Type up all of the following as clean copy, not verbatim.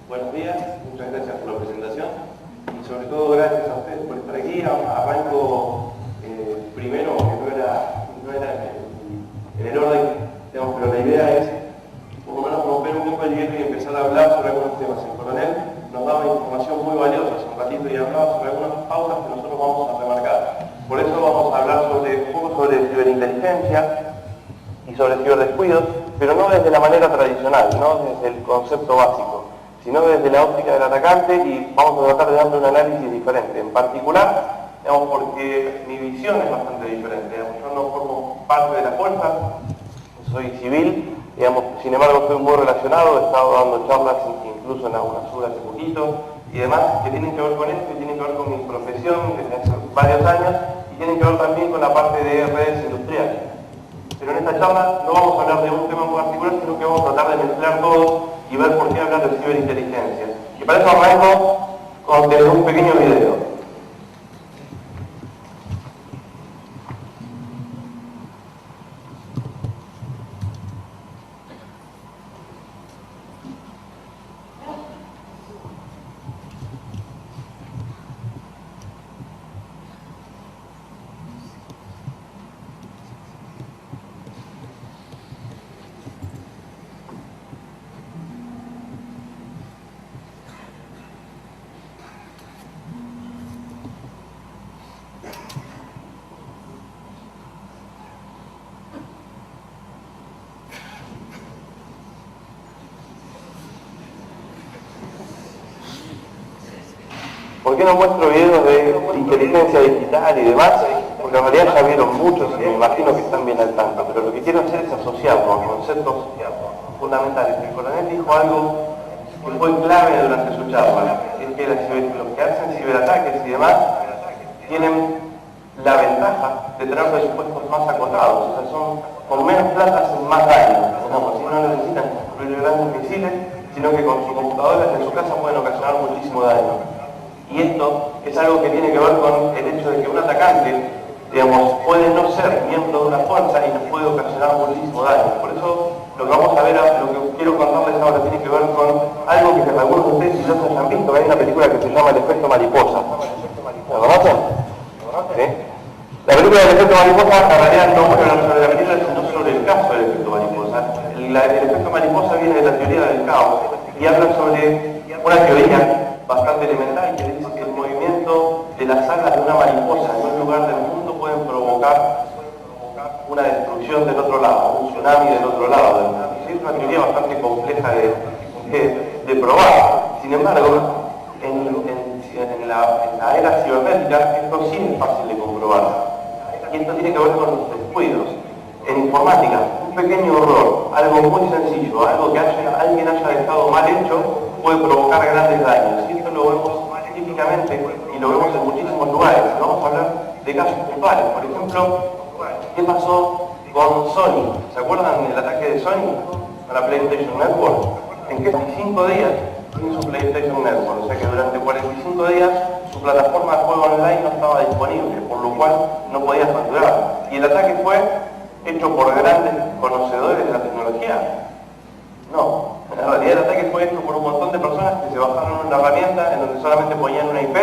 Buenos días, muchas gracias por la presentación y sobre todo gracias a ustedes por estar aquí. Arranco primero, que no era en el orden, digamos, pero la idea es por lo menos romper un poco el hielo y empezar a hablar sobre algunos temas. El coronel nos daba información muy valiosa hace un ratito y hablaba sobre algunas pautas que nosotros vamos a remarcar. Por eso vamos a hablar un poco sobre ciberinteligencia y sobre ciberdescuidos, pero no desde la manera tradicional, no desde el concepto básico, sino desde la óptica del atacante, y vamos a tratar de darle un análisis diferente. En particular, digamos, porque mi visión es bastante diferente. Digamos, yo no formo parte de la fuerza, soy civil, digamos, sin embargo estoy muy relacionado, he estado dando charlas incluso en alguna UNASUR hace poquito, y demás, que tienen que ver con esto, y tienen que ver con mi profesión desde hace varios años, y tienen que ver también con la parte de redes industriales. Pero en esta charla no vamos a hablar de un tema en particular, sino que vamos a tratar de mezclar todos y ver por qué hablar de ciberinteligencia. Y para eso arranco con un pequeño video. ¿Por qué no muestro videos de inteligencia digital y demás? Porque en realidad ya vieron muchos y me imagino que están bien al tanto, pero lo que quiero hacer es asociarlo a conceptos fundamentales. El coronel dijo algo que fue clave durante su charla, es que los que hacen ciberataques y demás tienen la ventaja de tener presupuestos más acotados, o sea, son con menos plata hacen más daño, digamos, si no necesitan construir grandes misiles, sino que con sus computadoras en su casa pueden ocasionar muchísimo daño. Y esto es algo que tiene que ver con el hecho de que un atacante, digamos, puede no ser miembro de una fuerza y nos puede ocasionar muchísimo daño. Por eso lo que vamos a ver, lo que quiero contarles ahora tiene que ver con algo que algunos de ustedes quizás hayan visto, que hay una película que se llama El efecto mariposa. ¿La conocen? ¿Sí? La película del efecto mariposa en realidad no puede hablar sobre la película, sino sobre el caso del efecto mariposa. El efecto mariposa viene de la teoría del caos y habla sobre una teoría bastante elemental que dice que el movimiento de las alas de una mariposa en un lugar del mundo pueden provocar una destrucción del otro lado, un tsunami del otro lado. Es una teoría bastante compleja de probar. Sin embargo, en la era cibernética esto sí es fácil de comprobar. Y esto tiene que ver con los descuidos. En informática, un pequeño error, algo muy sencillo, algo que alguien haya dejado mal hecho, puede provocar grandes daños. Y esto lo vemos típicamente y lo vemos en muchísimos lugares. Vamos a hablar de casos puntuales. Por ejemplo, ¿qué pasó con Sony? ¿Se acuerdan del ataque de Sony a la PlayStation Network? En que 45 días sin su PlayStation Network. O sea que durante 45 días su plataforma de juego online no estaba disponible, por lo cual no podía facturar. Y el ataque fue hecho por grandes conocedores de la tecnología. No, en realidad el ataque fue hecho por un montón de personas que se bajaron una herramienta en donde solamente ponían una IP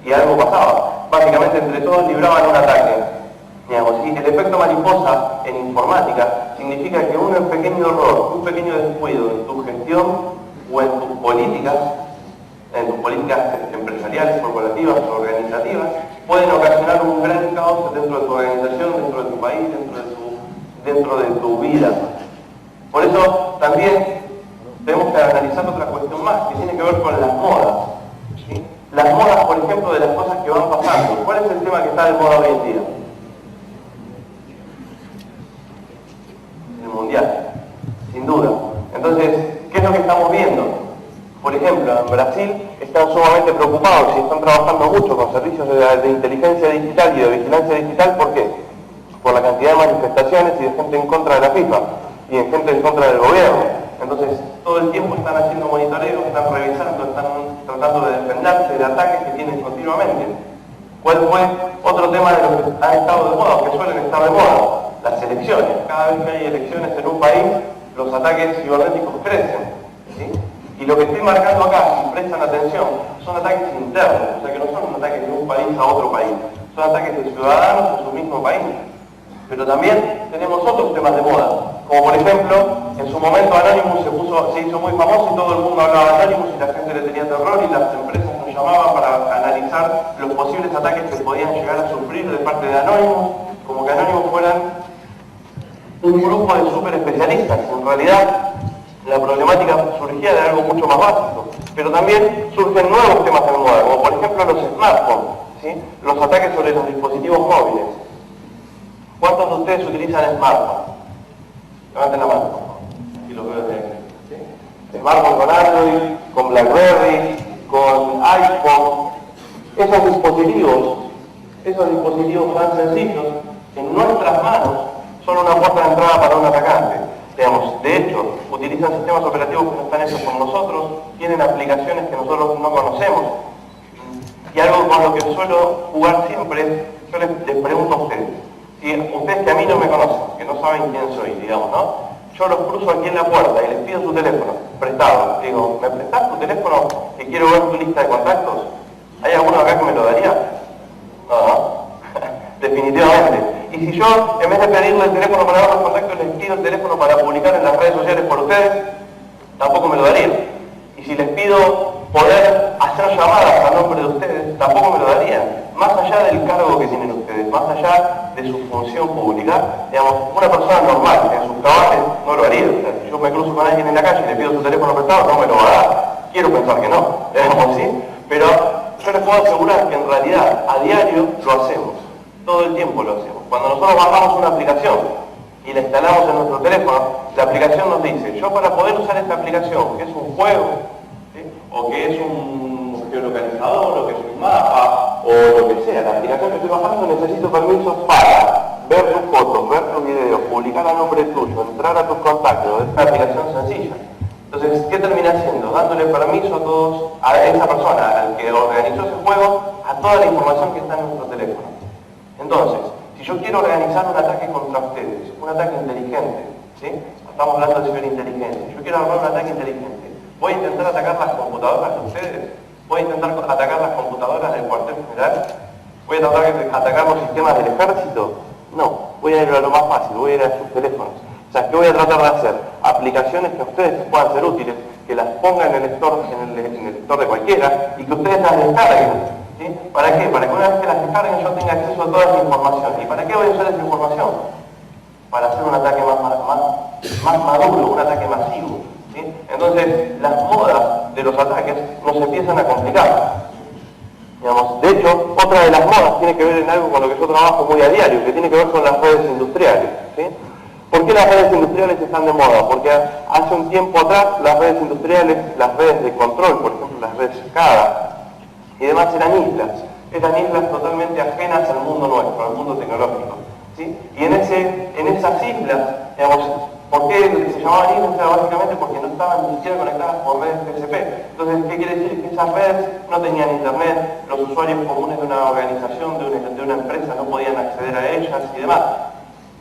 y algo pasaba. Básicamente entre todos libraban un ataque. Digamos, y el efecto mariposa en informática significa que un pequeño error, un pequeño descuido en tu gestión o en tus políticas empresariales, corporativas o organizativas, pueden ocasionar un gran caos dentro de tu organización, dentro de tu país, dentro de tu vida. Por eso también tenemos que analizar otra cuestión más, que tiene que ver con las modas. ¿Sí? Las modas, por ejemplo, de las cosas que van pasando. ¿Cuál es el tema que está de moda hoy en día? El mundial, sin duda. Entonces, ¿qué es lo que estamos viendo? Por ejemplo, en Brasil están sumamente preocupados y están trabajando mucho con servicios de inteligencia digital y de vigilancia digital. ¿Por qué? Por la cantidad de manifestaciones y de gente en contra de la FIFA y de gente en contra del gobierno. Entonces, todo el tiempo están haciendo monitoreo, están revisando, están tratando de defenderse de ataques que tienen continuamente. ¿Cuál fue otro tema de los que han estado de moda, que suelen estar de moda? Las elecciones. Cada vez que hay elecciones en un país, los ataques cibernéticos crecen. ¿Sí? Y lo que estoy marcando acá, si prestan atención, son ataques internos, o sea que no son ataques de un país a otro país, son ataques de ciudadanos en su mismo país. Pero también tenemos otros temas de moda, como por ejemplo, en su momento Anonymous se hizo muy famoso y todo el mundo hablaba de Anonymous y la gente le tenía terror y las empresas nos llamaban para analizar los posibles ataques que podían llegar a sufrir de parte de Anonymous, como que Anonymous fueran un grupo de super especialistas. En realidad, la problemática surgía de algo mucho más básico, pero también surgen nuevos temas de moda, como por ejemplo los smartphones, ¿sí? Los ataques sobre los dispositivos móviles. ¿Cuántos de ustedes utilizan smartphone? Levanten la mano, por favor. Aquí los veo de ¿sí? Smartphone con Android, con BlackBerry, con iPhone. Esos dispositivos tan sencillos, en nuestras manos, son una puerta de entrada para un atacante. Digamos, de hecho, utilizan sistemas operativos que no están hechos por nosotros, tienen aplicaciones que nosotros no conocemos. Y algo con lo que suelo jugar siempre, yo les pregunto a ustedes, si ustedes que a mí no me conocen, que no saben quién soy, digamos, ¿no? Yo los cruzo aquí en la puerta y les pido su teléfono, prestado. Digo, ¿me prestás tu teléfono que quiero ver tu lista de contactos? ¿Hay alguno acá que me lo daría? No. Definitivamente. Y si yo, en vez de pedirle el teléfono para ver los contactos, les pido el teléfono para publicar en las redes sociales por ustedes, tampoco me lo darían. Y si les pido poder hacer llamadas a nombre de ustedes, tampoco me lo darían. Más allá del cargo que tienen ustedes, más allá de su función pública, digamos, una persona normal, en sus cabales, no lo haría. O sea, si yo me cruzo con alguien en la calle y le pido su teléfono prestado, no me lo va a dar. Quiero pensar que no, digamos, ¿sí? Pero yo les puedo asegurar que en realidad, a diario, lo hacemos. Todo el tiempo lo hacemos. Cuando nosotros bajamos una aplicación y la instalamos en nuestro teléfono, la aplicación nos dice, yo para poder usar esta aplicación, que es un juego, ¿sí? O que es un geolocalizador, o que es un mapa, o lo que sea, la aplicación que estoy bajando, necesito permisos para ver tus fotos, ver tus videos, publicar a nombre tuyo, entrar a tus contactos. Es una aplicación sencilla. Entonces, ¿qué termina haciendo? Dándole permiso a todos, a esa persona, al que organizó ese juego, a toda la información que está en nuestro teléfono. Entonces, si yo quiero organizar un ataque contra ustedes, un ataque inteligente, ¿sí? Estamos hablando de ciberinteligencia, yo quiero armar un ataque inteligente, ¿voy a intentar atacar las computadoras de ustedes? ¿Voy a intentar atacar las computadoras del cuartel general? ¿Voy a tratar de atacar los sistemas del ejército? No, voy a ir a lo más fácil, voy a ir a sus teléfonos. O sea, ¿qué voy a tratar de hacer? Aplicaciones que a ustedes puedan ser útiles, que las pongan en el store, en el store de cualquiera, y que ustedes las descarguen. ¿Sí? ¿Para qué? Para que una vez que las descarguen yo tenga acceso a toda esa información. ¿Y para qué voy a usar esa información? Para hacer un ataque más maduro, un ataque masivo. ¿Sí? Entonces, las modas de los ataques nos empiezan a complicar. Digamos, de hecho, otra de las modas tiene que ver en algo con lo que yo trabajo muy a diario, que tiene que ver con las redes industriales. ¿Sí? ¿Por qué las redes industriales están de moda? Porque hace un tiempo atrás las redes industriales, las redes de control, por ejemplo las redes SCADA, y demás eran islas totalmente ajenas al mundo nuestro, al mundo tecnológico. ¿Sí? Y en esas islas, digamos, ¿por qué se llamaban islas? Era básicamente porque no estaban ni siquiera conectadas por redes TCP. Entonces, ¿qué quiere decir? Que esas redes no tenían internet, los usuarios comunes de una organización, de una empresa, no podían acceder a ellas y demás.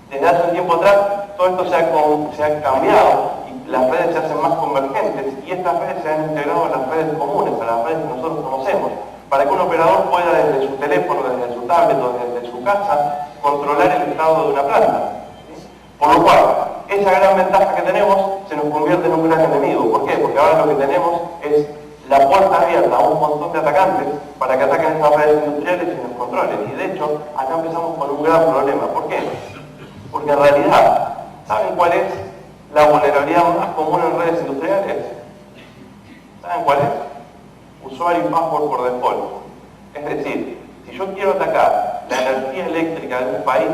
Desde hace un tiempo atrás, todo esto se ha cambiado y las redes se hacen más convergentes y estas redes se han integrado a las redes comunes, a las redes que nosotros conocemos, para que un operador pueda desde su teléfono, desde su tablet o desde su casa, controlar el estado de una planta. ¿Sí? Por lo cual, esa gran ventaja que tenemos se nos convierte en un gran enemigo. ¿Por qué? Porque ahora lo que tenemos es la puerta abierta a un montón de atacantes para que ataquen esas redes industriales y nos controlen. Y de hecho, acá empezamos con un gran problema. ¿Por qué? Porque en realidad, ¿saben cuál es la vulnerabilidad más común en redes industriales? ¿Saben cuál es? Usuario y password por default. Es decir, si yo quiero atacar la energía eléctrica de un país,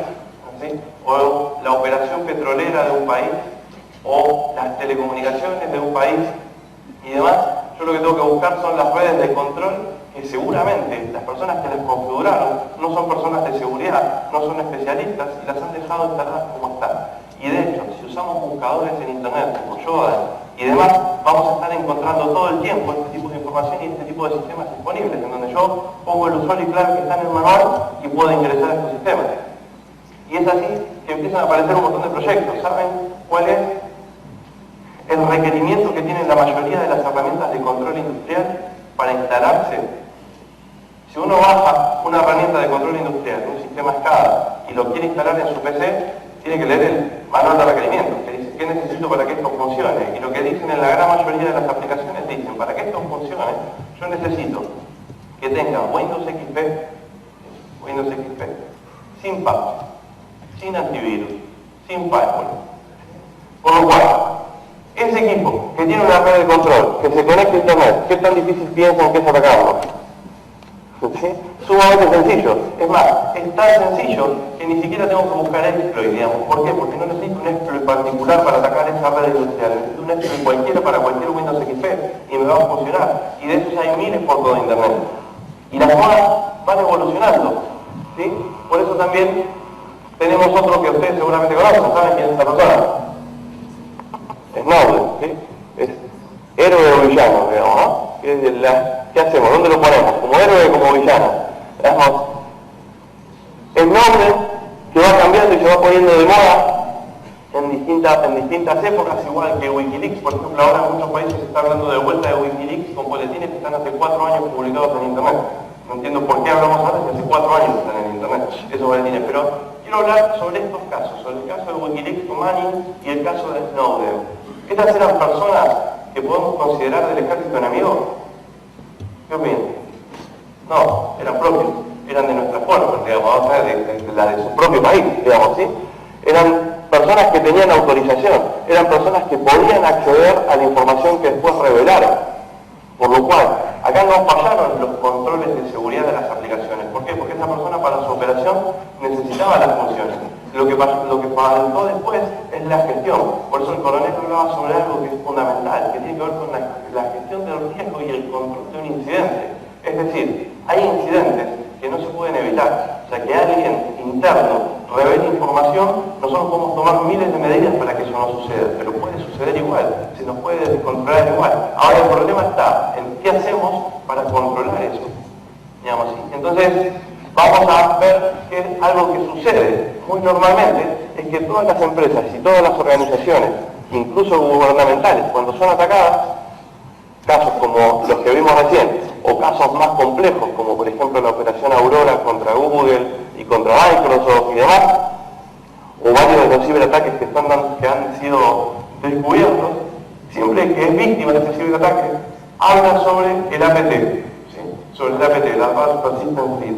¿sí? O la operación petrolera de un país, o las telecomunicaciones de un país y demás, yo lo que tengo que buscar son las redes de control que seguramente las personas que las configuraron no son personas de seguridad, no son especialistas y las han dejado instaladas como están. Y de hecho, si usamos buscadores en internet como Yoda y demás, vamos a estar encontrando todo el tiempo este tipo de información y este tipo de sistemas disponibles, en donde yo pongo el usuario y clave que está en el manual y puedo ingresar a estos sistemas. Y es así que empiezan a aparecer un montón de proyectos. ¿Saben cuál es el requerimiento que tienen la mayoría de las herramientas de control industrial para instalarse. Si uno baja una herramienta de control industrial, un sistema SCADA, y lo quiere instalar en su PC, tiene que leer el manual de requerimientos, que dice qué necesito para que esto funcione. Y lo que dicen en la gran mayoría de las aplicaciones dicen, para que esto funcione, yo necesito que tenga Windows XP, sin patch, sin antivirus, sin firewall. Por lo cual, ese equipo que tiene una red de control, que se conecta a Internet, ¿qué tan difícil piensan que es atacarlo? ¿Sí? Sumamente sencillo. Es más, es tan sencillo que ni siquiera tengo que buscar exploit, digamos. ¿Por qué? Porque no necesito un exploit particular para atacar esa red industrial. Necesito un exploit cualquiera para cualquier Windows XP y me va a funcionar. Y de esos hay miles por todo Internet. Y las modas van evolucionando. ¿Sí? Por eso también tenemos otro que ustedes seguramente conocen. ¿Saben quién es esta persona? Snowden, ¿sí? Es héroe o villano, digamos, ¿no? ¿Qué hacemos? ¿Dónde lo ponemos? ¿Como héroe o como villano? Digamos, Snowden que va cambiando y se va poniendo de moda en distintas épocas, igual que Wikileaks. Por ejemplo, ahora en muchos países se está hablando de vuelta de Wikileaks con boletines que están hace 4 años publicados en Internet. No entiendo por qué hablamos ahora si hace 4 años están en Internet esos boletines, pero quiero hablar sobre estos casos, sobre el caso de Wikileaks con Manning y el caso de Snowden. ¿Estas eran personas que podemos considerar del ejército enemigo? ¿Qué opinan? No, eran propios, eran de nuestra fuerza, digamos, o sea, de la de su propio país, digamos, ¿sí? Eran personas que tenían autorización, eran personas que podían acceder a la información que después revelaron. Por lo cual, acá no fallaron los controles de seguridad de las aplicaciones. ¿Por qué? Porque esa persona para su operación necesitaba las funciones. Lo que faltó después es la gestión. Por eso el coronel hablaba sobre algo que es fundamental, que tiene que ver con la gestión del riesgo y el control de un incidente. Es decir, hay incidentes que no se pueden evitar. O sea, que alguien interno revele información, nosotros podemos tomar miles de medidas para que eso no suceda, pero puede suceder igual, se nos puede descontrolar igual. Ahora el problema está en qué hacemos para controlar eso. Digamos así. Entonces, vamos a ver que algo que sucede muy normalmente es que todas las empresas y todas las organizaciones, incluso gubernamentales, cuando son atacadas, casos como los que vimos recién, o casos más complejos, como por ejemplo la operación Aurora contra Google y contra Microsoft y demás, o varios de los ciberataques que han sido descubiertos, siempre que es víctima de este ciberataque, habla sobre el APT, ¿sí? Sobre el APT, la Advanced Persistent Threat.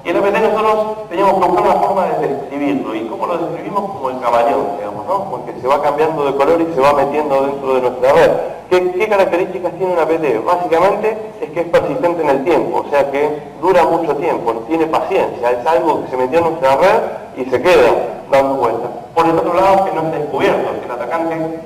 Y el APT nosotros teníamos que buscar una forma de describirlo. ¿Y cómo lo describimos? Como el camaleón, digamos, ¿no? Porque se va cambiando de color y se va metiendo dentro de nuestra red. ¿Qué características tiene un APT? Básicamente es que es persistente en el tiempo, o sea que dura mucho tiempo, no tiene paciencia, es algo que se metió en nuestra red y se queda dando vueltas. Por el otro lado, que no está descubierto, que el atacante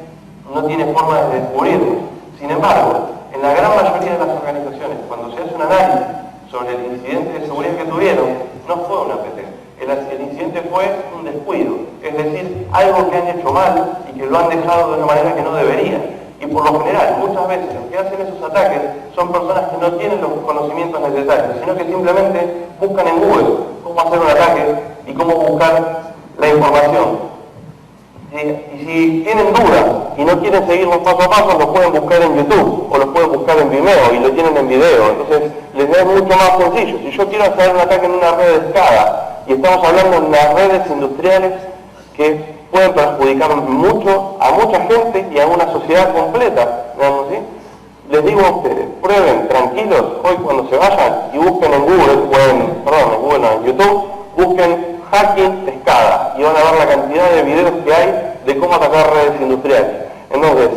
no tiene forma de descubrirlo. Sin embargo, en la gran mayoría de las organizaciones, cuando se hace un análisis sobre el incidente de seguridad que tuvieron, no fue un APT. El incidente fue un descuido, es decir, algo que han hecho mal y que lo han dejado de una manera que no deberían. Y por lo general, muchas veces los que hacen esos ataques son personas que no tienen los conocimientos necesarios, sino que simplemente buscan en Google cómo hacer un ataque y cómo buscar la información. Y si tienen dudas y no quieren seguirlos paso a paso, los pueden buscar en YouTube o los pueden buscar en Vimeo y lo tienen en video. Entonces les es mucho más sencillo. Si yo quiero hacer un ataque en una red de SCADA, y estamos hablando de las redes industriales que pueden perjudicar mucho a mucha gente y a una sociedad completa, digamos, ¿sí? Les digo a ustedes, prueben tranquilos hoy cuando se vayan y busquen en Google, en YouTube, busquen hacking SCADA y van a ver la cantidad de videos que hay de cómo atacar redes industriales. Entonces,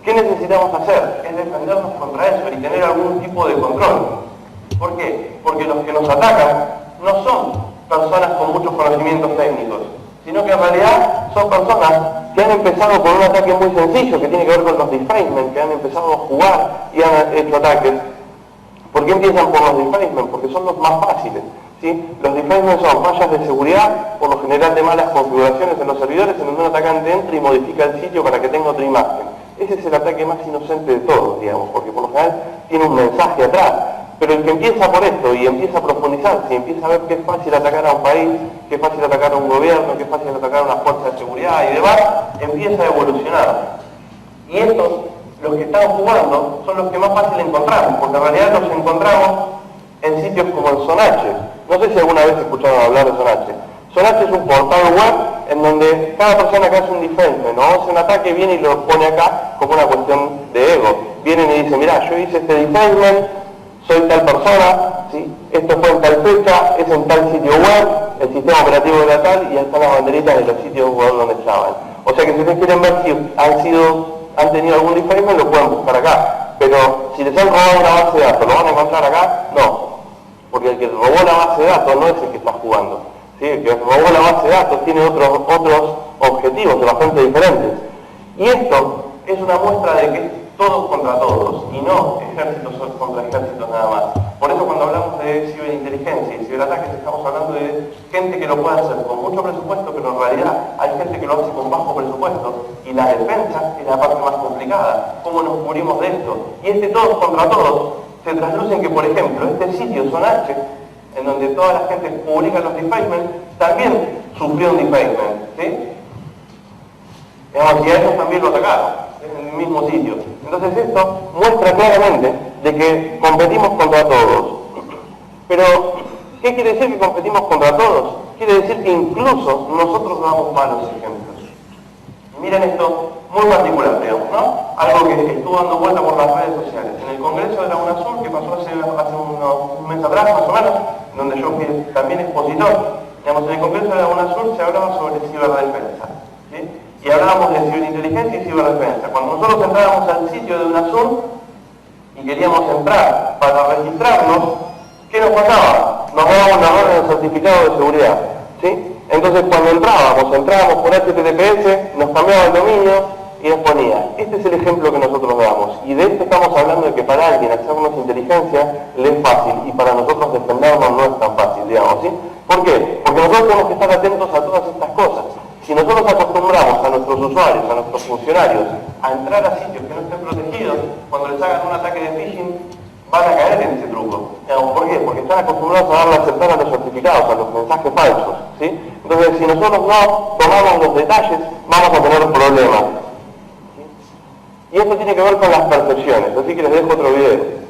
¿qué necesitamos hacer? Es defendernos contra eso y tener algún tipo de control. ¿Por qué? Porque los que nos atacan no son personas con muchos conocimientos técnicos, sino que en realidad son personas que han empezado con un ataque muy sencillo, que tiene que ver con los defacement, que han empezado a jugar y han hecho ataques. ¿Por qué empiezan por los defacement? Porque son los más fáciles, ¿sí? Los defacement son fallas de seguridad, por lo general de malas configuraciones en los servidores, en donde un atacante entra y modifica el sitio para que tenga otra imagen. Ese es el ataque más inocente de todos, digamos, porque por lo general tiene un mensaje atrás. Pero el que empieza por esto y empieza a profundizarse y empieza a ver que es fácil atacar a un país, que es fácil atacar a un gobierno, que es fácil atacar a una fuerza de seguridad y demás, empieza a evolucionar. Y estos, los que están jugando, son los que más fácil encontramos, porque en realidad los encontramos en sitios como el Sonache. No sé si alguna vez escucharon hablar de Sonache. Sonache es un portal web en donde cada persona que hace un defacement o hace un ataque viene y lo pone acá como una cuestión de ego. Vienen y dicen, mirá, yo hice este defacement, soy tal persona, ¿sí? Esto fue en tal fecha, es en tal sitio web, el sistema operativo era tal, y ahí están las banderitas de los sitios web donde estaban. O sea que si ustedes quieren ver si han tenido algún defacement, lo pueden buscar acá. Pero si les han robado una base de datos, ¿lo van a encontrar acá? No. Porque el que robó la base de datos no es el que está jugando. ¿Sí? El que robó la base de datos tiene otros objetivos bastante diferentes. Y esto es una muestra de que es todos contra todos y no ejércitos contra ejércitos nada más. Por eso cuando hablamos de ciberinteligencia y ciberataques estamos hablando de gente que lo puede hacer con mucho presupuesto, pero en realidad hay gente que lo hace con bajo presupuesto y la defensa es la parte más complicada. ¿Cómo nos cubrimos de esto? Y todos contra todos se trasluce en que, por ejemplo, este sitio Sonache, en donde toda la gente publica los defacements, también sufrió un defacement, ¿sí? Digamos, y a ellos también lo atacaron, en el mismo sitio. Entonces esto muestra claramente de que competimos contra todos. Pero, ¿qué quiere decir que competimos contra todos? Quiere decir que incluso nosotros damos malos ejemplos. Miren esto muy particular, digamos, ¿no? Algo que estuvo dando vuelta por las redes sociales. En el Congreso de la UNASUR, que pasó hace un mes atrás, más o menos, donde yo fui también expositor, digamos, en el Congreso de la UNASUR se hablaba sobre ciberdefensa, ¿sí? Y hablábamos de ciberinteligencia y ciberdefensa. Cuando nosotros entrábamos al sitio de UNASUR y queríamos entrar para registrarnos, ¿qué nos pasaba? Nos daba un error en el certificado de seguridad, ¿sí? Entonces cuando entrábamos por HTTPS, nos cambiaba el dominio y nos ponía, este es el ejemplo que nosotros damos. Y de esto estamos hablando de que para alguien hacernos inteligencia le es fácil y para nosotros defendernos no es tan fácil, digamos, ¿sí? ¿Por qué? Porque nosotros tenemos que estar atentos a todas estas cosas. Si nosotros acostumbramos a nuestros usuarios, a nuestros funcionarios, a entrar a sitios que no estén protegidos, cuando les hagan un ataque de phishing, van a caer en ese truco. ¿Por qué? Porque están acostumbrados a darle a aceptar a los certificados, a los mensajes falsos, ¿sí? Entonces, si nosotros no tomamos los detalles, vamos a tener problemas. ¿Sí? Y esto tiene que ver con las percepciones, así que les dejo otro video.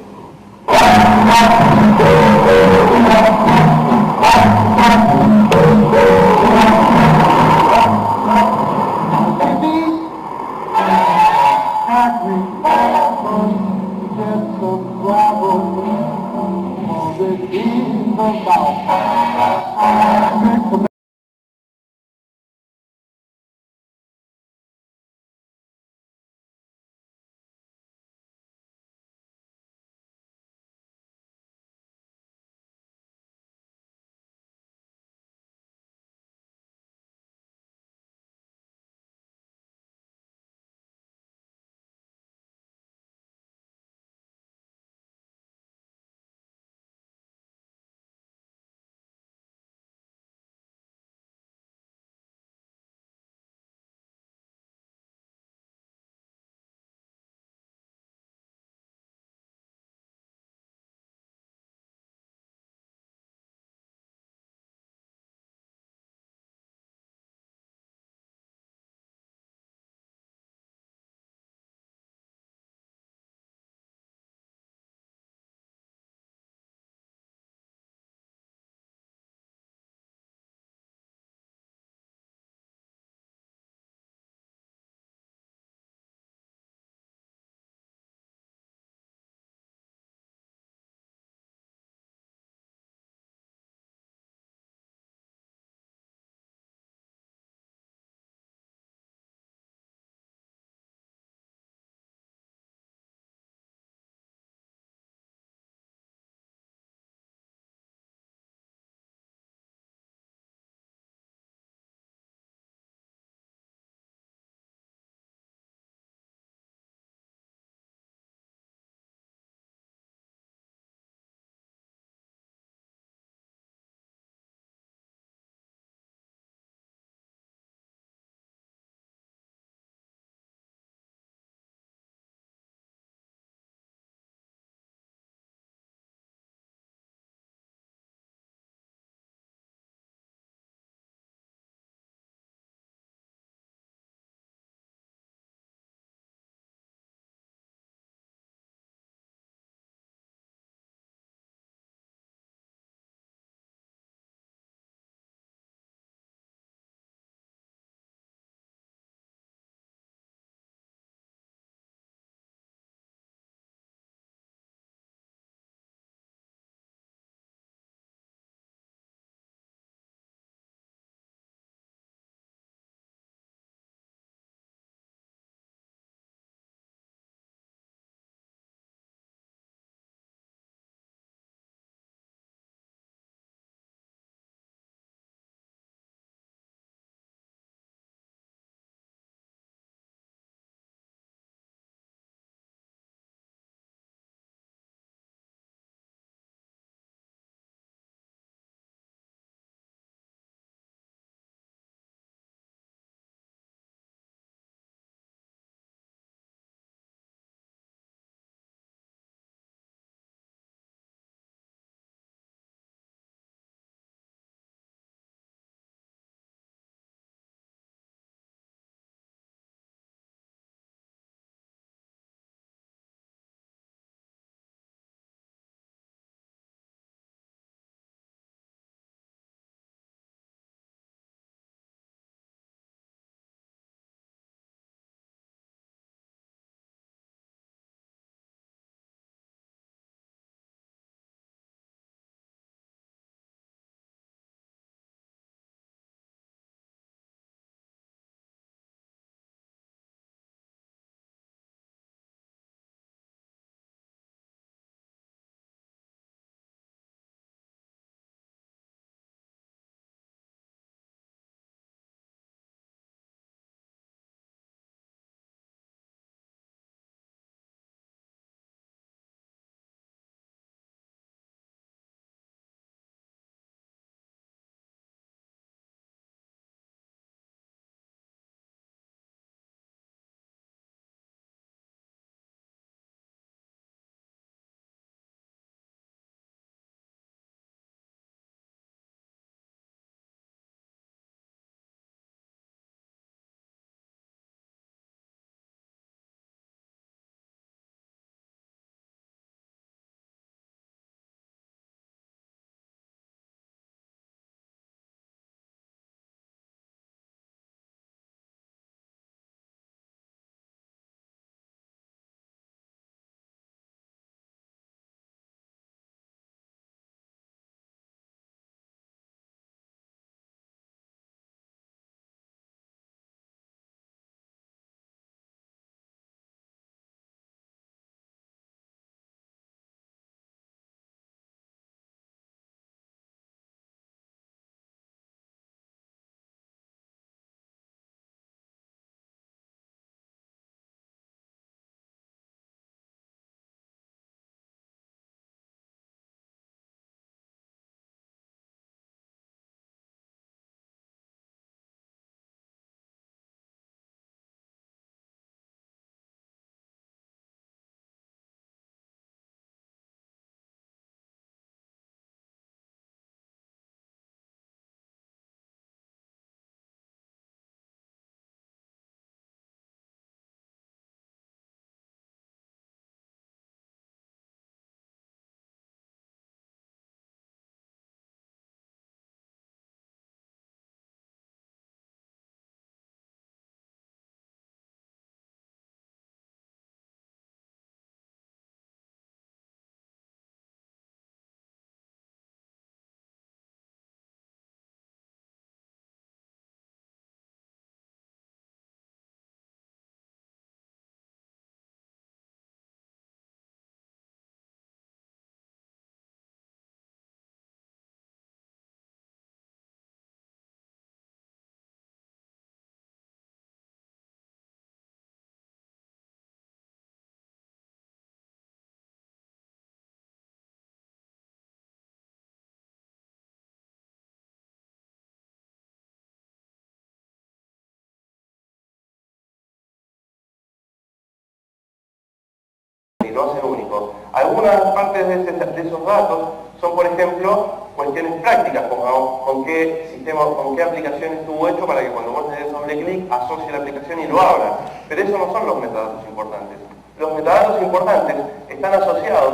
lo hacen único. Algunas partes de esos datos son, por ejemplo, cuestiones prácticas, como con qué sistema, con qué aplicación estuvo hecho para que cuando vos le des doble clic asocie la aplicación y lo abra. Pero esos no son los metadatos importantes. Los metadatos importantes están asociados,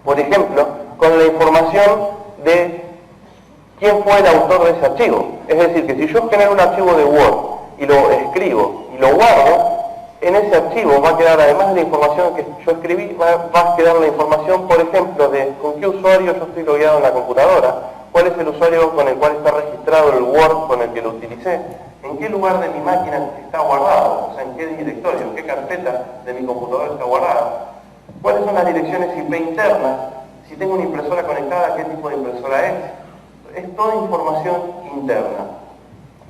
por ejemplo, con la información de quién fue el autor de ese archivo. Es decir, que si yo genero un archivo de Word y lo escribo y lo guardo, en ese archivo va a quedar, además de la información que yo escribí, va a quedar la información, por ejemplo, de con qué usuario yo estoy logueado en la computadora, cuál es el usuario con el cual está registrado el Word con el que lo utilicé, en qué lugar de mi máquina está guardado, o sea, en qué directorio, en qué carpeta de mi computadora está guardada, cuáles son las direcciones IP internas, si tengo una impresora conectada, qué tipo de impresora es toda información interna.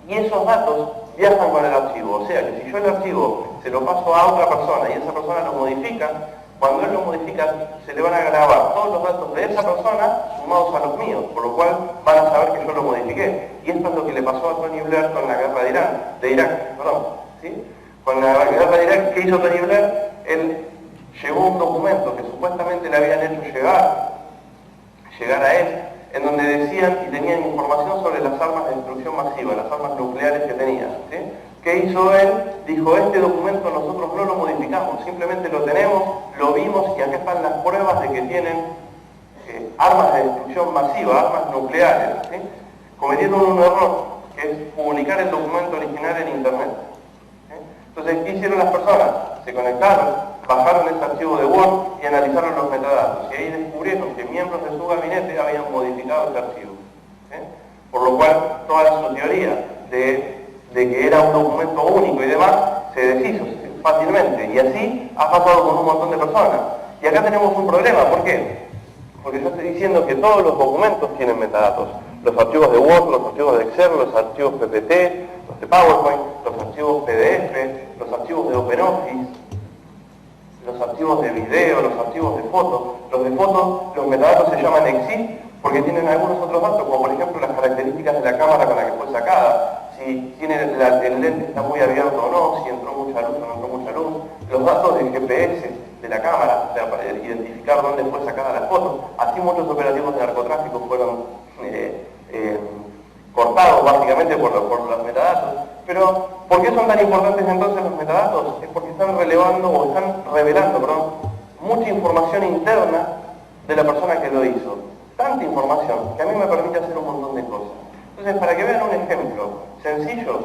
Y esos datos viajan con el archivo, o sea que si yo el archivo se lo paso a otra persona y esa persona lo modifica, cuando él lo modifica se le van a grabar todos los datos de esa persona sumados a los míos, por lo cual van a saber que yo lo modifiqué. Y esto es lo que le pasó a Tony Blair con la guerra de Irak. ¿Sí? Con la guerra de Irak, ¿qué hizo Tony Blair? Él llevó un documento que supuestamente le habían hecho llegar a él, en donde decían y tenían información sobre las armas de destrucción masiva, las armas nucleares que tenían. ¿Sí? ¿Qué hizo él? Dijo, este documento nosotros no lo modificamos, simplemente lo tenemos, lo vimos y acá están las pruebas de que tienen armas de destrucción masiva, armas nucleares. ¿Sí? Cometieron un error, que es publicar el documento original en Internet. ¿Sí? Entonces, ¿qué hicieron las personas? Se conectaron, bajaron ese archivo de Word y analizaron los metadatos. Y ahí descubrieron que miembros de su gabinete habían modificado ese archivo. ¿Sí? Por lo cual, toda su teoría de que era un documento único y demás, se deshizo fácilmente. Y así ha pasado con un montón de personas. Y acá tenemos un problema. ¿Por qué? Porque yo estoy diciendo que todos los documentos tienen metadatos. Los archivos de Word, los archivos de Excel, los archivos PPT, los de PowerPoint, los archivos PDF, los archivos de OpenOffice, los archivos de video, los archivos de fotos. Los de fotos, los metadatos se llaman EXIF porque tienen algunos otros datos, como por ejemplo las características de la cámara con la que fue sacada, si tiene el lente está muy abierto o no, si entró mucha luz o no entró mucha luz, los datos del GPS de la cámara, o sea, para identificar dónde fue sacada la foto. Así muchos operativos de narcotráfico fueron cortados básicamente por los metadatos. Pero, ¿por qué son tan importantes entonces los metadatos? Es porque están revelando mucha información interna de la persona que lo hizo. Tanta información que a mí me permite hacer un montón de cosas. Entonces, para que vean un ejemplo sencillo,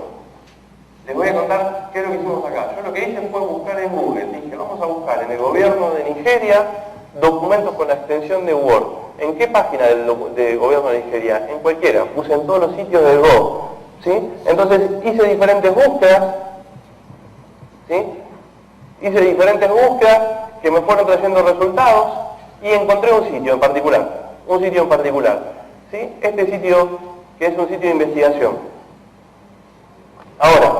les voy a contar qué es lo que hicimos acá. Yo lo que hice fue buscar en Google. Dije, vamos a buscar en el gobierno de Nigeria documentos con la extensión de Word. ¿En qué página del gobierno de Nigeria? En cualquiera. Puse en todos los sitios del Go. ¿Sí? Entonces hice diferentes búsquedas. ¿Sí? Hice diferentes búsquedas que me fueron trayendo resultados y encontré un sitio en particular. ¿Sí? Este sitio, que es un sitio de investigación. Ahora,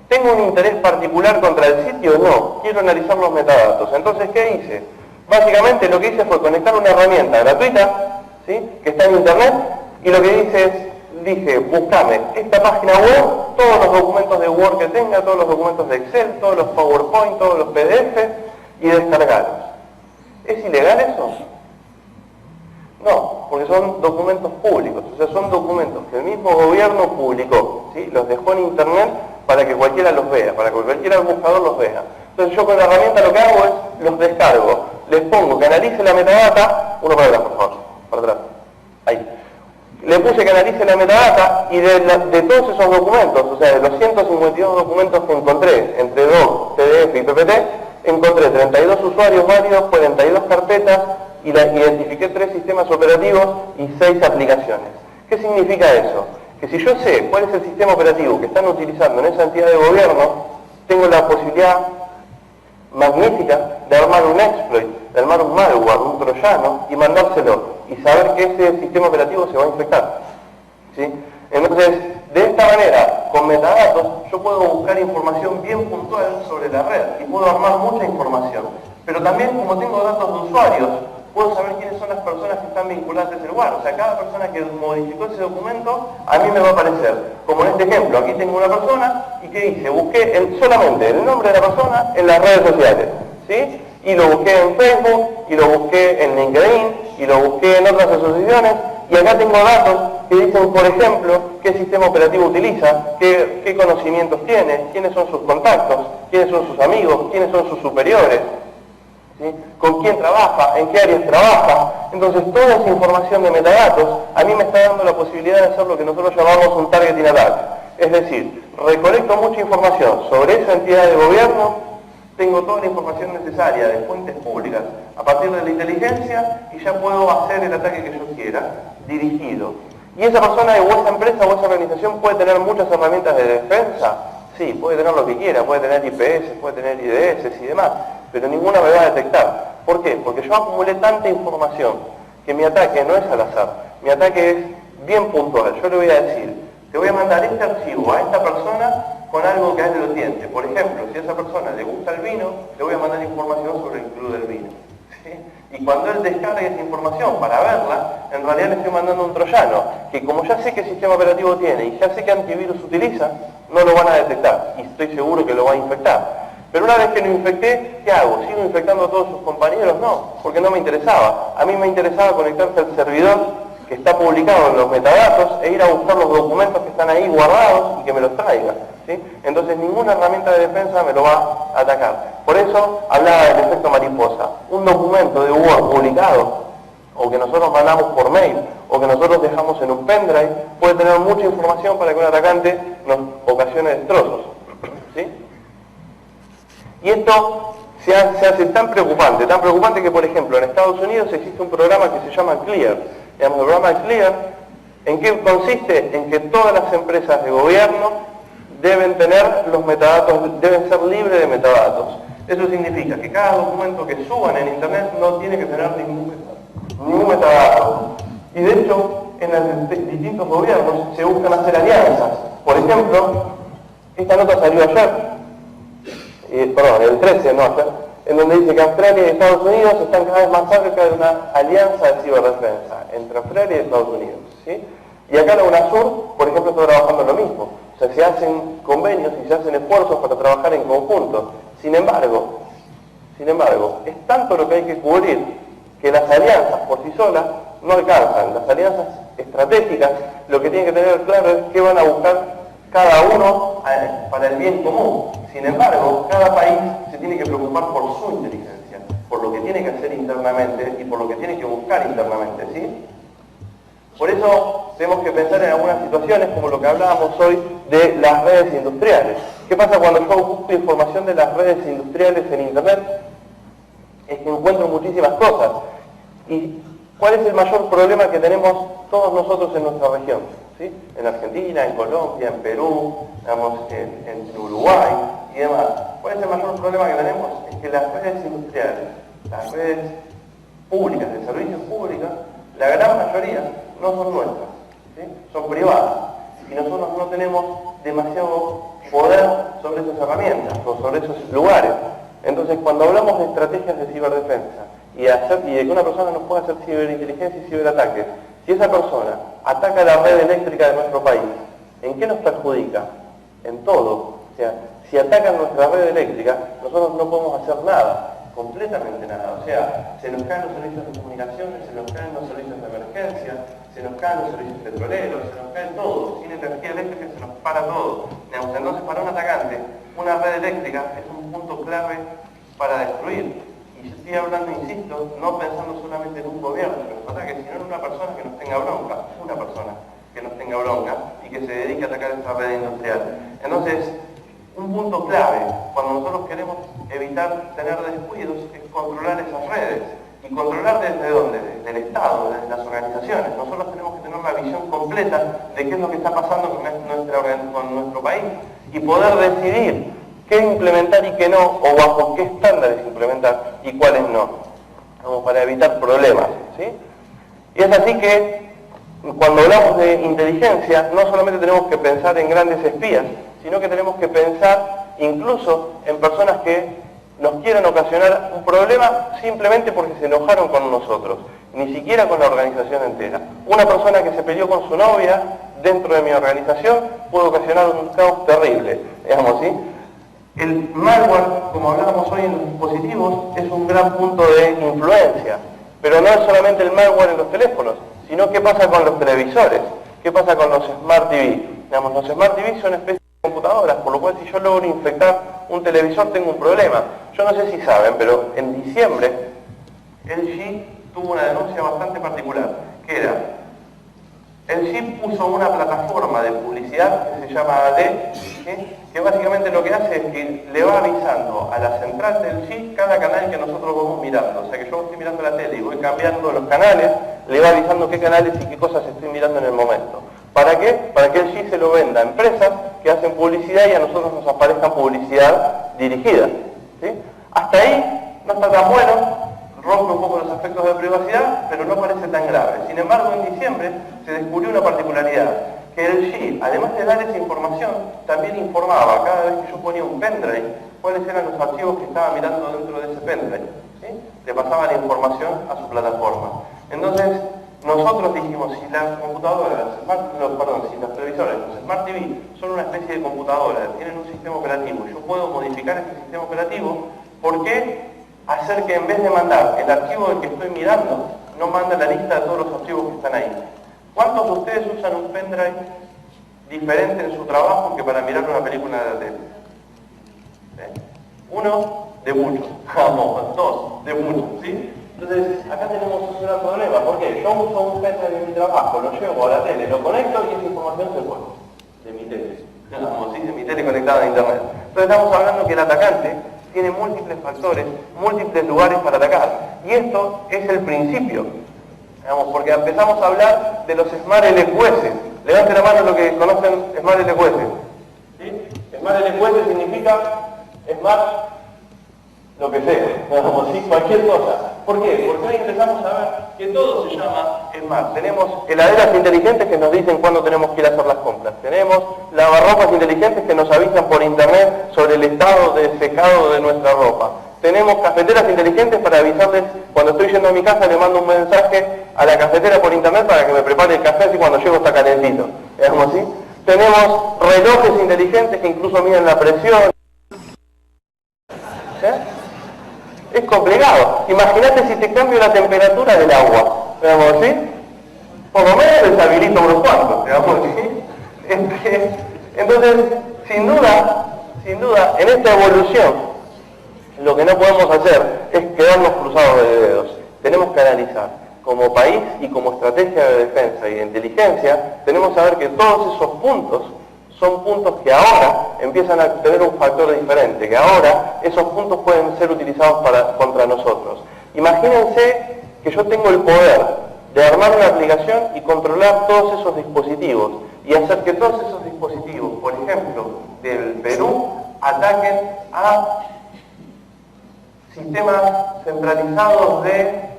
¿tengo un interés particular contra el sitio? No, quiero analizar los metadatos. Entonces, ¿qué hice? Básicamente lo que hice fue conectar una herramienta gratuita, ¿sí? Que está en Internet, y lo que dije, buscame esta página web, todos los documentos de Word que tenga, todos los documentos de Excel, todos los PowerPoint, todos los PDF, y descargarlos. ¿Es ilegal eso? No, porque son documentos públicos, o sea, son documentos que el mismo gobierno publicó, ¿sí? Los dejó en Internet para que cualquiera los vea, para que cualquiera buscador los vea. Entonces yo con la herramienta lo que hago es, los descargo, les pongo que analice la metadata, uno para atrás, por favor, para atrás, ahí. Le puse que analice la metadata y de todos esos documentos, o sea, de los 152 documentos que encontré, entre doc, PDF y PPT, encontré 32 usuarios válidos, 42 carpetas, y identifiqué 3 sistemas operativos y 6 aplicaciones. ¿Qué significa eso? Que si yo sé cuál es el sistema operativo que están utilizando en esa entidad de gobierno, tengo la posibilidad magnífica de armar un exploit, de armar un malware, un troyano, y mandárselo, y saber que ese sistema operativo se va a infectar. ¿Sí? Entonces, de esta manera, con metadatos, yo puedo buscar información bien puntual sobre la red, y puedo armar mucha información. Pero también, como tengo datos de usuarios, puedo saber quiénes son las personas que están vinculadas a ese lugar. O sea, cada persona que modificó ese documento, a mí me va a aparecer. Como en este ejemplo, aquí tengo una persona, y ¿qué hice? Busqué solamente el nombre de la persona en las redes sociales. ¿Sí? Y lo busqué en Facebook, y lo busqué en LinkedIn, y lo busqué en otras asociaciones, y acá tengo datos que dicen, por ejemplo, qué sistema operativo utiliza, qué conocimientos tiene, quiénes son sus contactos, quiénes son sus amigos, quiénes son sus superiores, ¿sí? Con quién trabaja, en qué áreas trabaja. Entonces, toda esa información de metadatos a mí me está dando la posibilidad de hacer lo que nosotros llamamos un targeting attack. Es decir, recolecto mucha información sobre esa entidad de gobierno, tengo toda la información necesaria de fuentes públicas a partir de la inteligencia y ya puedo hacer el ataque que yo quiera, dirigido. ¿Y esa persona o esa empresa o esa organización puede tener muchas herramientas de defensa? Sí, puede tener lo que quiera, puede tener IPS, puede tener IDS y demás, pero ninguna me va a detectar. ¿Por qué? Porque yo acumulé tanta información que mi ataque no es al azar, mi ataque es bien puntual. Yo le voy a decir, te voy a mandar este archivo a esta persona con algo que a él lo tiente. Por ejemplo, si a esa persona le gusta el vino, le voy a mandar información sobre el club del vino. ¿Sí? Y cuando él descargue esa información para verla, en realidad le estoy mandando un troyano, que como ya sé qué sistema operativo tiene y ya sé qué antivirus utiliza, no lo van a detectar y estoy seguro que lo va a infectar. Pero una vez que lo infecté, ¿qué hago? ¿Sigo infectando a todos sus compañeros? No, porque no me interesaba. A mí me interesaba conectarse al servidor que está publicado en los metadatos e ir a buscar los documentos que están ahí guardados y que me los traiga, ¿sí? Entonces ninguna herramienta de defensa me lo va a atacar. Por eso hablaba del efecto mariposa. Un documento de Word publicado, o que nosotros mandamos por mail, o que nosotros dejamos en un pendrive, puede tener mucha información para que un atacante nos ocasione destrozos, ¿sí? Y esto se hace tan preocupante que, por ejemplo, en Estados Unidos existe un programa que se llama Clear. El programa Clear, ¿en qué consiste? En que todas las empresas de gobierno deben tener los metadatos, deben ser libres de metadatos. Eso significa que cada documento que suban en Internet no tiene que tener ningún metadato. Y de hecho, en los distintos gobiernos se buscan hacer alianzas. Por ejemplo, esta nota salió ayer, el 13, no ayer, en donde dice que Australia y Estados Unidos están cada vez más cerca de una alianza de ciberdefensa entre Australia y Estados Unidos, ¿sí? Y acá en UNASUR, por ejemplo, está trabajando lo mismo. O sea, se hacen convenios y se hacen esfuerzos para trabajar en conjunto. Sin embargo, es tanto lo que hay que cubrir que las alianzas por sí solas no alcanzan. Las alianzas estratégicas lo que tienen que tener claro es qué van a buscar cada uno para el bien común. Sin embargo, cada país se tiene que preocupar por su inteligencia, por lo que tiene que hacer internamente y por lo que tiene que buscar internamente, ¿sí? Por eso tenemos que pensar en algunas situaciones como lo que hablábamos hoy de las redes industriales. ¿Qué pasa cuando yo busco información de las redes industriales en Internet? Es que encuentro muchísimas cosas. ¿Y cuál es el mayor problema que tenemos todos nosotros en nuestra región? ¿Sí? En Argentina, en Colombia, en Perú, digamos, en Uruguay y demás. ¿Cuál es el mayor problema que tenemos? Es que las redes industriales, las redes públicas, de servicios públicos, la gran mayoría no son nuestras, ¿sí? Son privadas. Y nosotros no tenemos demasiado poder sobre esas herramientas o sobre esos lugares. Entonces, cuando hablamos de estrategias de ciberdefensa y de que una persona nos pueda hacer ciberinteligencia y ciberataques, si esa persona ataca la red eléctrica de nuestro país, ¿en qué nos perjudica? En todo. O sea, si atacan nuestra red eléctrica, nosotros no podemos hacer nada, completamente nada. O sea, se nos caen los servicios de comunicaciones, se nos caen los servicios de emergencia, se nos caen los servicios petroleros, se nos cae todo. Sin energía eléctrica se nos para todo. Entonces, para un atacante, una red eléctrica es un punto clave para destruir. Y yo estoy hablando, insisto, no pensando solamente en un gobierno que nos ataque, sino en una persona que nos tenga bronca, una persona que nos tenga bronca y que se dedique a atacar esta red industrial. Entonces, un punto clave cuando nosotros queremos evitar tener descuidos es controlar esas redes. ¿Y controlar desde dónde? Desde el Estado, desde las organizaciones. Nosotros tenemos que tener la visión completa de qué es lo que está pasando con nuestro país y poder decidir qué implementar y qué no, o bajo qué estándares implementar y cuáles no, como para evitar problemas, ¿sí? Y es así que cuando hablamos de inteligencia, no solamente tenemos que pensar en grandes espías, sino que tenemos que pensar incluso en personas que nos quieran ocasionar un problema simplemente porque se enojaron con nosotros, ni siquiera con la organización entera. Una persona que se peleó con su novia dentro de mi organización puede ocasionar un caos terrible, digamos, ¿sí? El malware, como hablábamos hoy en los dispositivos, es un gran punto de influencia. Pero no es solamente el malware en los teléfonos, sino qué pasa con los televisores, qué pasa con los Smart TV. Digamos, los Smart TV son especies de computadoras, por lo cual si yo logro infectar un televisor tengo un problema. Yo no sé si saben, pero en diciembre LG tuvo una denuncia bastante particular, que era, LG puso una plataforma de publicidad que se llama AD, que básicamente lo que hace es que le va avisando a la central del LG cada canal que nosotros vamos mirando. O sea que yo estoy mirando la tele y voy cambiando los canales, le va avisando qué canales y qué cosas estoy mirando en el momento. ¿Para qué? Para que LG se lo venda a empresas que hacen publicidad y a nosotros nos aparezca publicidad dirigida. ¿Sí? Hasta ahí no está tan bueno, rompe un poco los aspectos de privacidad, pero no parece tan grave. Sin embargo, en diciembre se descubrió una particularidad, que LG, además de dar esa información, también informaba cada vez que yo ponía un pendrive, cuáles eran los archivos que estaba mirando dentro de ese pendrive. ¿Sí? Le pasaba la información a su plataforma. Entonces, nosotros dijimos, si las computadoras, si los televisores, los Smart TV, son una especie de computadora, tienen un sistema operativo, yo puedo modificar este sistema operativo, ¿por qué hacer que en vez de mandar el archivo del que estoy mirando, no mande la lista de todos los archivos que están ahí? ¿Cuántos de ustedes usan un pendrive diferente en su trabajo que para mirar una película de la tele? Uno de muchos, vamos, dos de muchos, ¿sí? Entonces, acá tenemos un gran problema. ¿Por qué? Yo uso un pendrive en mi trabajo, lo llevo a la tele, lo conecto y esa información se fue de mi tele. Como si de mi tele conectada a internet. Entonces estamos hablando que el atacante tiene múltiples factores, múltiples lugares para atacar. Y esto es el principio, digamos, porque empezamos a hablar de los Smart LQS. Levanten la mano los que conocen Smart LQS. ¿Sí? Smart LQS significa Smart lo que sea, digamos, ¿sí? Cualquier cosa. ¿Por qué? Porque hoy empezamos a ver que todo se llama Smart. Tenemos heladeras inteligentes que nos dicen cuándo tenemos que ir a hacer las compras. Tenemos lavarropas inteligentes que nos avisan por internet sobre el estado de secado de nuestra ropa. Tenemos cafeteras inteligentes para avisarles, cuando estoy yendo a mi casa le mando un mensaje a la cafetera por internet para que me prepare el café así cuando llego está calentito. Digamos, ¿sí? Tenemos relojes inteligentes que incluso miden la presión. Es complicado. Imagínate si te cambio la temperatura del agua, digamos, ¿sí? Por lo menos deshabilito unos cuantos, digamos, ¿sí? Entonces, sin duda, en esta evolución, lo que no podemos hacer es quedarnos cruzados de dedos. Tenemos que analizar, como país y como estrategia de defensa y de inteligencia, tenemos que saber que todos esos puntos son puntos que ahora empiezan a tener un factor diferente, que ahora esos puntos pueden ser utilizados contra nosotros. Imagínense que yo tengo el poder de armar una aplicación y controlar todos esos dispositivos y hacer que todos esos dispositivos, por ejemplo, del Perú, ataquen a sistemas centralizados de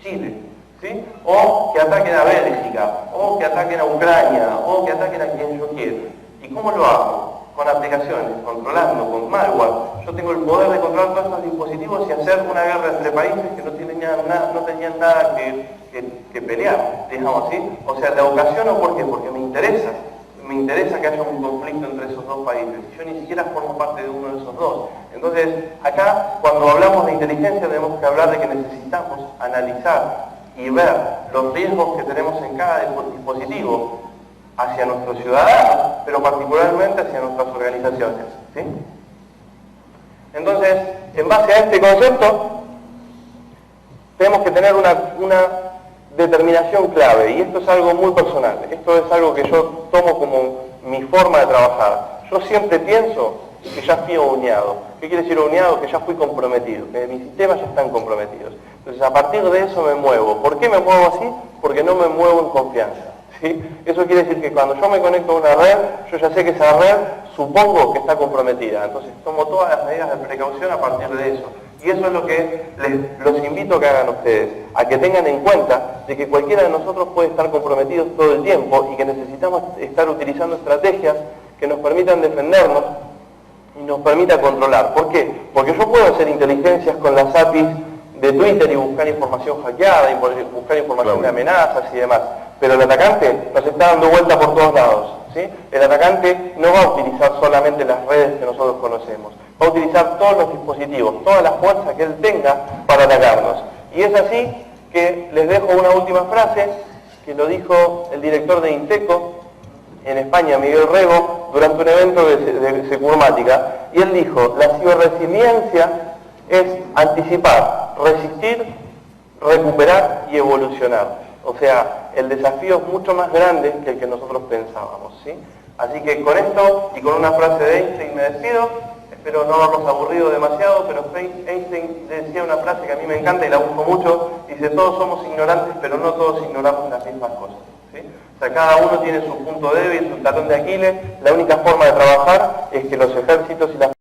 Chile. ¿Sí? O que ataquen a Bélgica, o que ataquen a Ucrania, o que ataquen a quien yo quiera. ¿Y cómo lo hago? Con aplicaciones, controlando, con malware. Yo tengo el poder de controlar todos estos dispositivos y hacer una guerra entre países que no tenían nada que pelear, digamos así. O sea, la ocasiono, ¿por qué? Porque me interesa que haya un conflicto entre esos dos países. Yo ni siquiera formo parte de uno de esos dos. Entonces, acá, cuando hablamos de inteligencia, tenemos que hablar de que necesitamos analizar y ver los riesgos que tenemos en cada dispositivo hacia nuestros ciudadanos, pero particularmente hacia nuestras organizaciones. ¿Sí? Entonces, en base a este concepto, tenemos que tener una determinación clave, y esto es algo muy personal, esto es algo que yo tomo como mi forma de trabajar. Yo siempre pienso que ya fui uneado. ¿Qué quiere decir uneado? Que ya fui comprometido, que mis sistemas ya están comprometidos. Entonces, a partir de eso me muevo. ¿Por qué me muevo así? Porque no me muevo en confianza. ¿Sí? Eso quiere decir que cuando yo me conecto a una red, yo ya sé que esa red supongo que está comprometida. Entonces, tomo todas las medidas de precaución a partir de eso. Y eso es lo que los invito a que hagan ustedes, a que tengan en cuenta de que cualquiera de nosotros puede estar comprometidos todo el tiempo y que necesitamos estar utilizando estrategias que nos permitan defendernos y nos permita controlar. ¿Por qué? Porque yo puedo hacer inteligencias con las APIs de Twitter y buscar información hackeada, y buscar información de amenazas y demás, pero el atacante nos está dando vuelta por todos lados, ¿sí? El atacante no va a utilizar solamente las redes que nosotros conocemos, va a utilizar todos los dispositivos, toda la fuerza que él tenga para atacarnos. Y es así que les dejo una última frase que lo dijo el director de INTECO en España, Miguel Rego, durante un evento de Securmática, y él dijo: la ciberresiliencia es anticipar, resistir, recuperar y evolucionar. O sea, el desafío es mucho más grande que el que nosotros pensábamos, ¿sí? Así que con esto y con una frase de Einstein me despido. Espero no haberlos aburrido demasiado, pero Einstein decía una frase que a mí me encanta y la busco mucho. Dice: todos somos ignorantes, pero no todos ignoramos las mismas cosas, ¿sí? O sea, cada uno tiene su punto débil, su talón de Aquiles. La única forma de trabajar es que los ejércitos y las